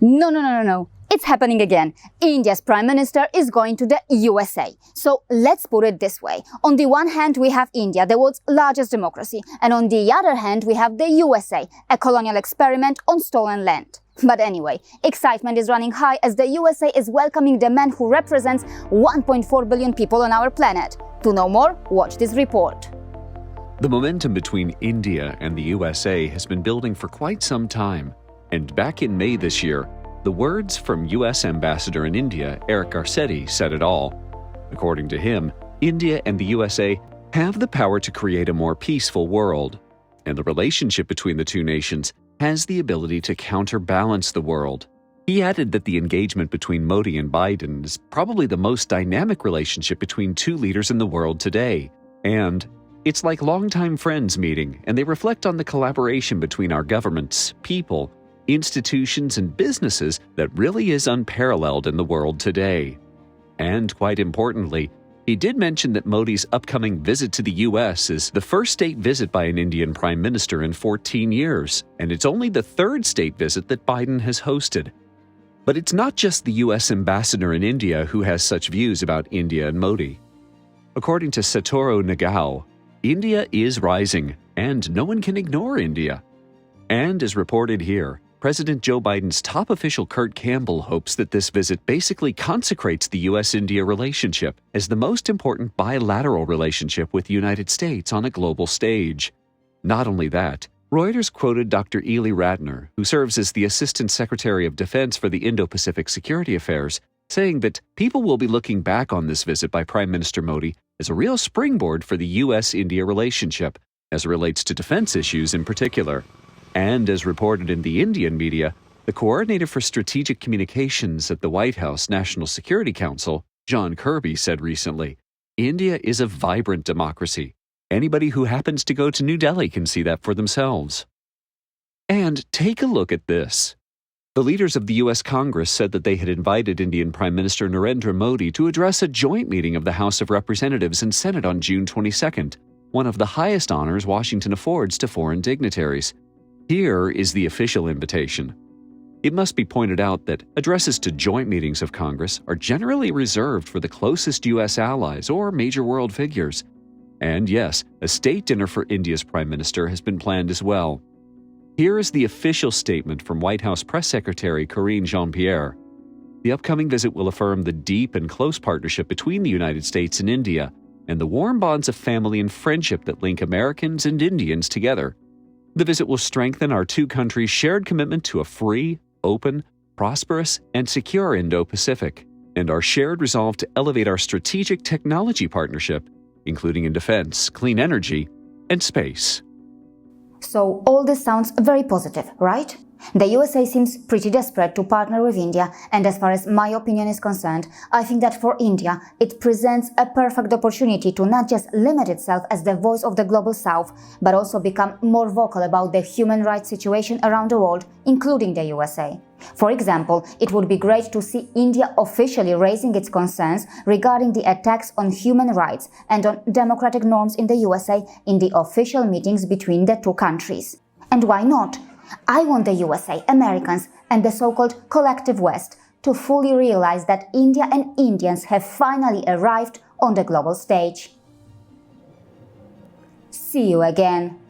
No. It's happening again. India's Prime Minister is going to the USA. So let's put it this way. On the one hand, we have India, the world's largest democracy. And on the other hand, we have the USA, a colonial experiment on stolen land. But anyway, excitement is running high as the USA is welcoming the man who represents 1.4 billion people on our planet. To know more, watch this report. The momentum between India and the USA has been building for quite some time. And back in May this year, the words from U.S. Ambassador in India, Eric Garcetti, said it all. According to him, India and the USA have the power to create a more peaceful world, and the relationship between the two nations has the ability to counterbalance the world. He added that the engagement between Modi and Biden is probably the most dynamic relationship between two leaders in the world today, and it's like longtime friends meeting, and they reflect on the collaboration between our governments, people, institutions, and businesses that really is unparalleled in the world today. And quite importantly, he did mention that Modi's upcoming visit to the U.S. is the first state visit by an Indian Prime Minister in 14 years, and it's only the third state visit that Biden has hosted. But it's not just the U.S. ambassador in India who has such views about India and Modi. According to Satoru Nagao, India is rising, and no one can ignore India. And as reported here, President Joe Biden's top official Kurt Campbell hopes that this visit basically consecrates the U.S.-India relationship as the most important bilateral relationship with the United States on a global stage. Not only that, Reuters quoted Dr. Ely Ratner, who serves as the Assistant Secretary of Defense for the Indo-Pacific Security Affairs, saying that people will be looking back on this visit by Prime Minister Modi as a real springboard for the U.S.-India relationship, as it relates to defense issues in particular. And as reported in the Indian media, the coordinator for strategic communications at the White House National Security Council, John Kirby, said recently, India is a vibrant democracy. Anybody who happens to go to New Delhi can see that for themselves. And take a look at this. The leaders of the U.S. Congress said that they had invited Indian Prime Minister Narendra Modi to address a joint meeting of the House of Representatives and Senate on June 22nd, one of the highest honors Washington affords to foreign dignitaries. Here is the official invitation. It must be pointed out that addresses to joint meetings of Congress are generally reserved for the closest U.S. allies or major world figures. And yes, a state dinner for India's Prime Minister has been planned as well. Here is the official statement from White House Press Secretary Karine Jean-Pierre. The upcoming visit will affirm the deep and close partnership between the United States and India, and the warm bonds of family and friendship that link Americans and Indians together. The visit will strengthen our two countries' shared commitment to a free, open, prosperous, and secure Indo-Pacific, and our shared resolve to elevate our strategic technology partnership, including in defense, clean energy, and space. So all this sounds very positive, right? The USA seems pretty desperate to partner with India, and as far as my opinion is concerned, I think that for India, it presents a perfect opportunity to not just limit itself as the voice of the global south, but also become more vocal about the human rights situation around the world, including the USA. For example, it would be great to see India officially raising its concerns regarding the attacks on human rights and on democratic norms in the USA in the official meetings between the two countries. And why not? I want the USA, Americans, and the so-called collective West to fully realize that India and Indians have finally arrived on the global stage. See you again.